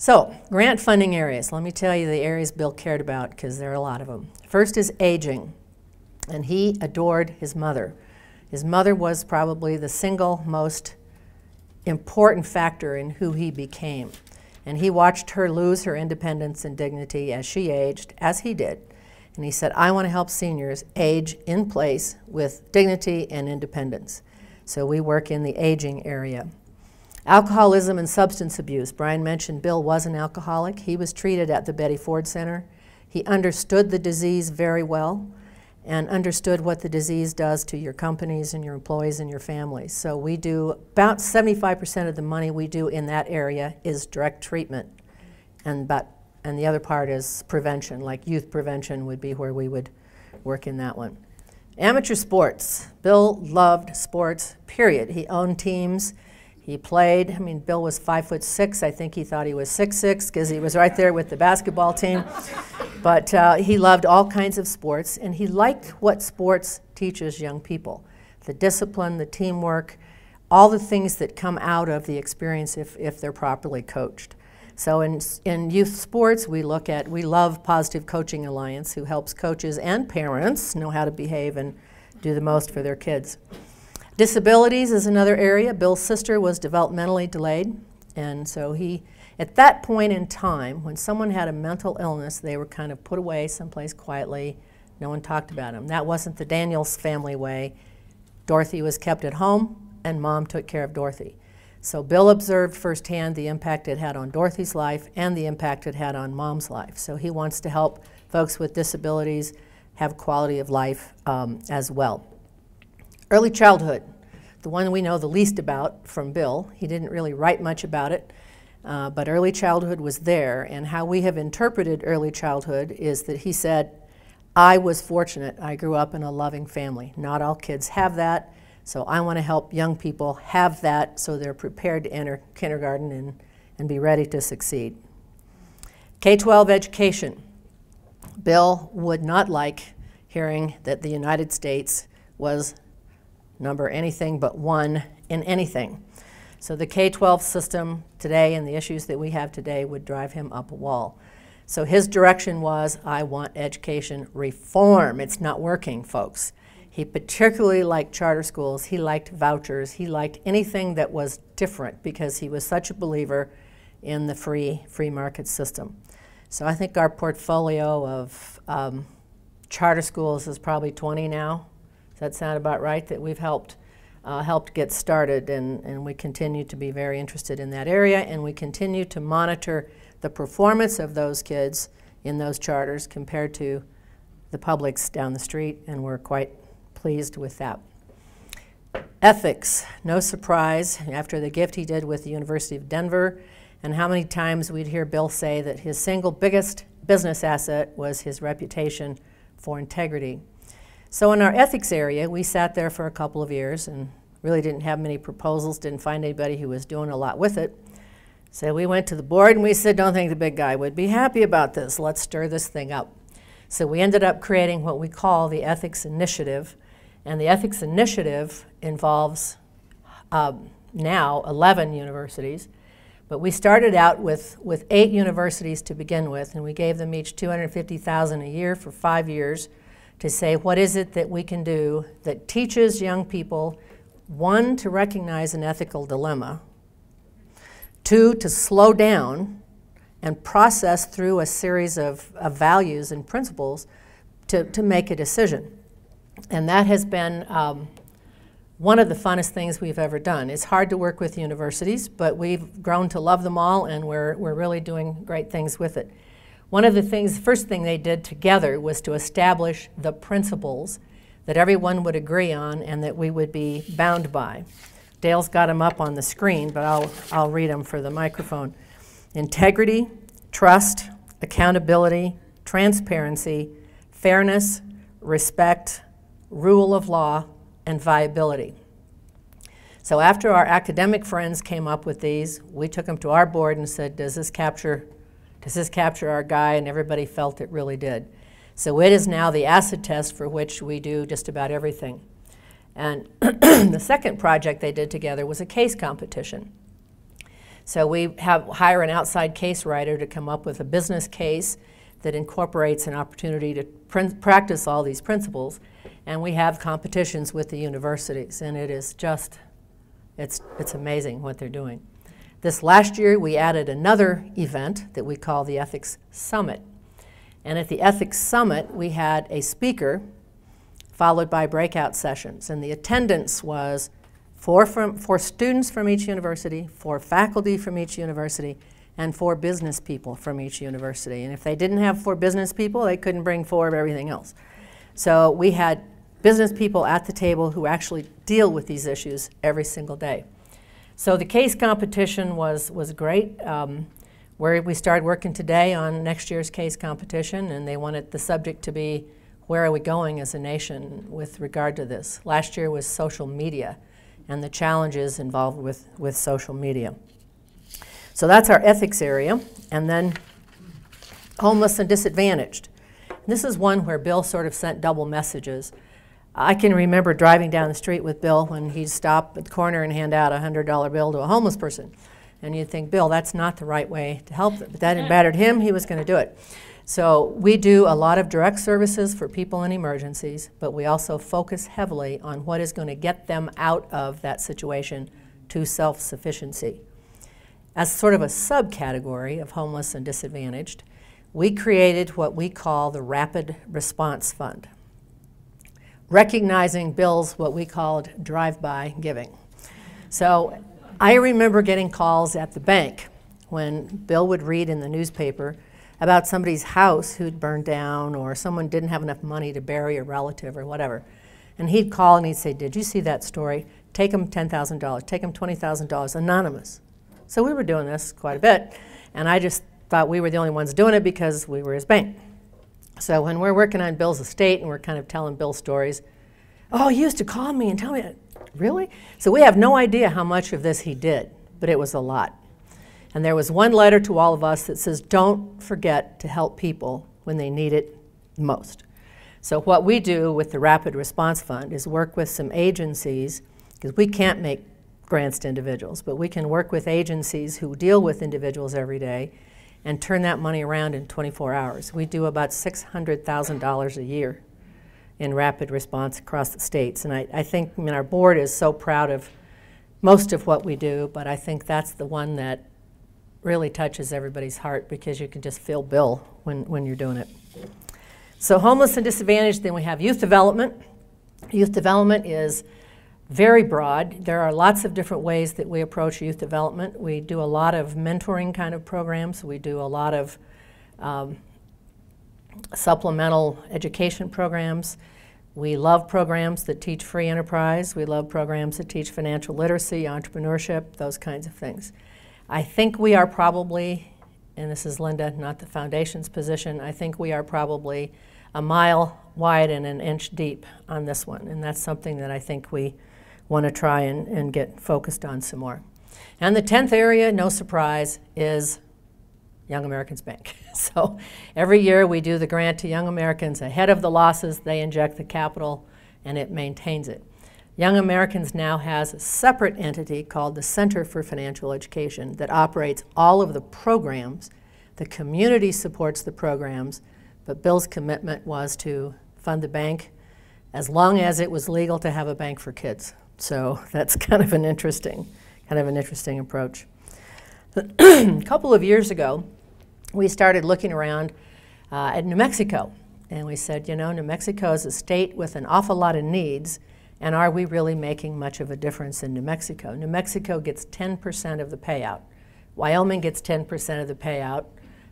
So, grant funding areas. Let me tell you the areas Bill cared about, because there are a lot of them. First is aging, and he adored his mother. His mother was probably the single most important factor in who he became. And he watched her lose her independence and dignity as she aged, as he did. And he said, I want to help seniors age in place with dignity and independence. So we work in the aging area. Alcoholism and substance abuse. Brian mentioned Bill was an alcoholic. He was treated at the Betty Ford Center. He understood the disease very well and understood what the disease does to your companies and your employees and your families. So we do about 75% of the money we do in that area is direct treatment, and the other part is prevention, like youth prevention would be where we would work in that one. Amateur sports. Bill loved sports, period. He owned teams. He played. I mean, Bill was 5'6". I think he thought he was 6'6" because he was right there with the basketball team. But he loved all kinds of sports, and he liked what sports teaches young people. The discipline, the teamwork, all the things that come out of the experience if they're properly coached. So in youth sports, we love Positive Coaching Alliance, who helps coaches and parents know how to behave and do the most for their kids. Disabilities is another area. Bill's sister was developmentally delayed, and so at that point in time, when someone had a mental illness, they were kind of put away someplace quietly. No one talked about them. That wasn't the Daniels family way. Dorothy was kept at home, and Mom took care of Dorothy. So Bill observed firsthand the impact it had on Dorothy's life and the impact it had on Mom's life. So he wants to help folks with disabilities have quality of life as well. Early childhood, the one we know the least about from Bill. He didn't really write much about it, but early childhood was there. And how we have interpreted early childhood is that he said, I was fortunate. I grew up in a loving family. Not all kids have that, so I want to help young people have that so they're prepared to enter kindergarten and be ready to succeed. K-12 education. Bill would not like hearing that the United States was number anything but one in anything. So the K-12 system today and the issues that we have today would drive him up a wall. So his direction was, I want education reform. It's not working, folks. He particularly liked charter schools. He liked vouchers. He liked anything that was different because he was such a believer in the free market system. So I think our portfolio of charter schools is probably 20 now. Does that sound about right? That we've helped get started, and we continue to be very interested in that area, and we continue to monitor the performance of those kids in those charters compared to the publics down the street, and we're quite pleased with that. Ethics, no surprise, after the gift he did with the University of Denver, and how many times we'd hear Bill say that his single biggest business asset was his reputation for integrity. So in our ethics area, we sat there for a couple of years and really didn't have many proposals, didn't find anybody who was doing a lot with it. So we went to the board and we said, don't think the big guy would be happy about this. Let's stir this thing up. So we ended up creating what we call the Ethics Initiative. And the Ethics Initiative involves now 11 universities. But we started out with 8 universities to begin with, and we gave them each $250,000 a year for 5 years to say, what is it that we can do that teaches young people, 1, to recognize an ethical dilemma, 2, to slow down and process through a series of values and principles to make a decision. And that has been one of the funnest things we've ever done. It's hard to work with universities, but we've grown to love them all, and we're really doing great things with it. One of the things, the first thing they did together was to establish the principles that everyone would agree on and that we would be bound by. Dale's got them up on the screen, but I'll read them for the microphone. Integrity, trust, accountability, transparency, fairness, respect, rule of law, and viability. So after our academic friends came up with these, we took them to our board and said, does this capture our guy? And everybody felt it really did. So it is now the acid test for which we do just about everything. And the second project they did together was a case competition. So we hire an outside case writer to come up with a business case that incorporates an opportunity to practice all these principles. And we have competitions with the universities, and it is just, it's amazing what they're doing. This last year, we added another event that we call the Ethics Summit. And at the Ethics Summit, we had a speaker followed by breakout sessions. And the attendance was four students from each university, 4 faculty from each university, and 4 business people from each university. And if they didn't have 4 business people, they couldn't bring 4 of everything else. So we had business people at the table who actually deal with these issues every single day. So the case competition was great. Where we started working today on next year's case competition, and they wanted the subject to be, where are we going as a nation with regard to this? Last year was social media and the challenges involved with social media. So that's our ethics area. And then homeless and disadvantaged. This is one where Bill sort of sent double messages. I can remember driving down the street with Bill when he'd stop at the corner and hand out a $100 bill to a homeless person. And you'd think, Bill, that's not the right way to help them. But that mattered him, he was going to do it. So we do a lot of direct services for people in emergencies, but we also focus heavily on what is going to get them out of that situation to self-sufficiency. As sort of a subcategory of homeless and disadvantaged, we created what we call the Rapid Response Fund, recognizing Bill's what we called drive-by giving. So I remember getting calls at the bank when Bill would read in the newspaper about somebody's house who'd burned down, or someone didn't have enough money to bury a relative or whatever. And he'd call and he'd say, did you see that story? Take them $10,000, take them $20,000, anonymous. So we were doing this quite a bit, and I just thought we were the only ones doing it because we were his bank. So when we're working on Bill's estate and we're kind of telling Bill stories, oh, he used to call me and tell me, really? So we have no idea how much of this he did, but it was a lot. And there was one letter to all of us that says, don't forget to help people when they need it most. So what we do with the Rapid Response Fund is work with some agencies, because we can't make grants to individuals, but we can work with agencies who deal with individuals every day and turn that money around in 24 hours. We do about $600,000 a year in rapid response across the states. And I think, I mean, our board is so proud of most of what we do, but I think that's the one that really touches everybody's heart, because you can just feel Bill when you're doing it. So homeless and disadvantaged, then we have youth development. Youth development is very broad. There are lots of different ways that we approach youth development. We do a lot of mentoring kind of programs. We do a lot of supplemental education programs. We love programs that teach free enterprise. We love programs that teach financial literacy, entrepreneurship, those kinds of things. I think we are probably, and this is Linda, not the foundation's position, I think we are probably a mile wide and an inch deep on this one. And that's something that I think we want to try and get focused on some more. And the 10th area, no surprise, is Young Americans Bank. So every year we do the grant to Young Americans ahead of the losses. They inject the capital and it maintains it. Young Americans now has a separate entity called the Center for Financial Education that operates all of the programs. The community supports the programs, but Bill's commitment was to fund the bank as long as it was legal to have a bank for kids. So that's kind of an interesting approach. A couple of years ago, we started looking around at New Mexico, and we said, you know, New Mexico is a state with an awful lot of needs, and are we really making much of a difference in New Mexico? New Mexico gets 10% of the payout. Wyoming gets 10% of the payout.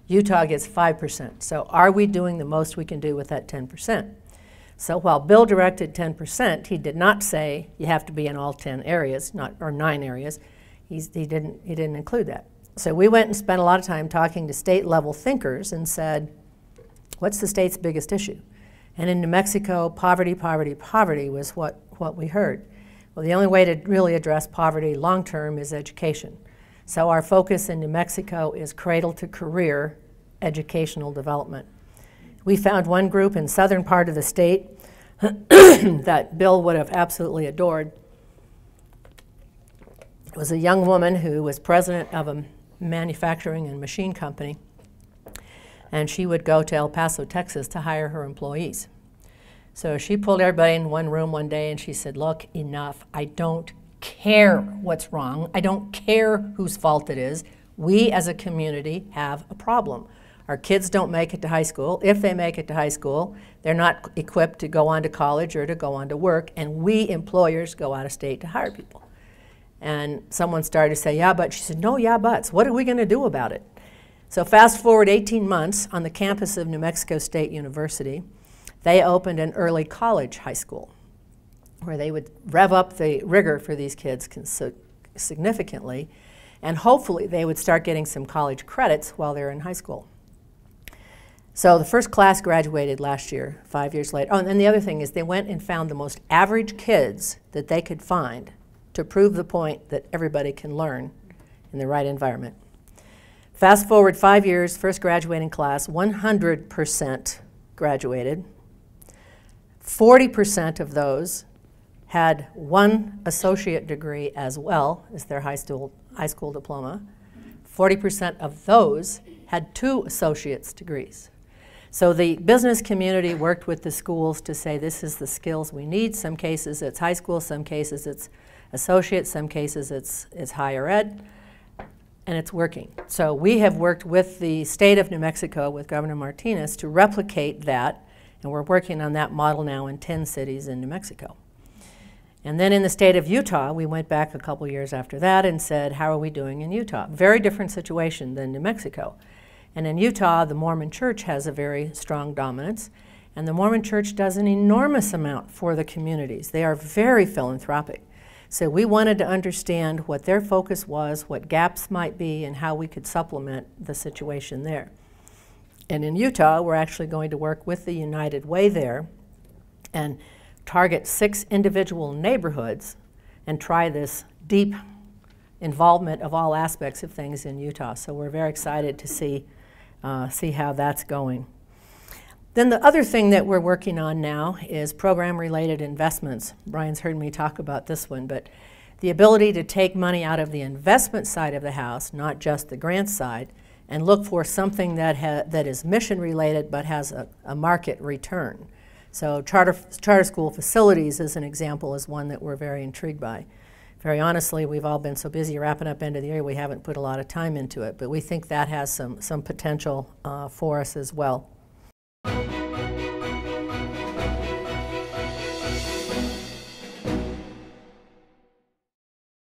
Utah gets 5%. So are we doing the most we can do with that 10%? So while Bill directed 10%, he did not say you have to be in all 10 areas, or 9 areas. He didn't include that. So we went and spent a lot of time talking to state-level thinkers and said, what's the state's biggest issue? And in New Mexico, poverty, poverty, poverty was what we heard. Well, the only way to really address poverty long-term is education. So our focus in New Mexico is cradle-to-career educational development. We found one group in southern part of the state that Bill would have absolutely adored. It was a young woman who was president of a manufacturing and machine company, and she would go to El Paso, Texas to hire her employees. So she pulled everybody in one room one day and she said, look, enough. I don't care what's wrong. I don't care whose fault it is. We as a community have a problem. Our kids don't make it to high school. If they make it to high school, they're not equipped to go on to college or to go on to work, and we employers go out of state to hire people. And someone started to say, yeah, but. She said, no, yeah, buts. What are we going to do about it? So fast forward 18 months, on the campus of New Mexico State University, they opened an early college high school where they would rev up the rigor for these kids significantly, and hopefully they would start getting some college credits while they're in high school. So the first class graduated last year, 5 years later. Oh, and the other thing is they went and found the most average kids that they could find to prove the point that everybody can learn in the right environment. Fast forward 5 years, first graduating class, 100% graduated. 40% of those had one associate degree as well as their high school diploma. 40% of those had 2 associate's degrees. So the business community worked with the schools to say this is the skills we need. Some cases it's high school, some cases it's associate, some cases it's higher ed, and it's working. So we have worked with the state of New Mexico, with Governor Martinez, to replicate that, and we're working on that model now in 10 cities in New Mexico. And then in the state of Utah, we went back a couple years after that and said, how are we doing in Utah? Very different situation than New Mexico. And in Utah, the Mormon Church has a very strong dominance, and the Mormon Church does an enormous amount for the communities. They are very philanthropic. So we wanted to understand what their focus was, what gaps might be, and how we could supplement the situation there. And in Utah, we're actually going to work with the United Way there and target 6 individual neighborhoods and try this deep involvement of all aspects of things in Utah. So we're very excited to see how that's going. Then the other thing that we're working on now is program-related investments. Brian's heard me talk about this one, but the ability to take money out of the investment side of the house, not just the grant side, and look for something that is mission-related but has a market return. So charter school facilities, as an example, is one that we're very intrigued by. Very honestly, we've all been so busy wrapping up end of the year, we haven't put a lot of time into it, but we think that has some potential for us as well.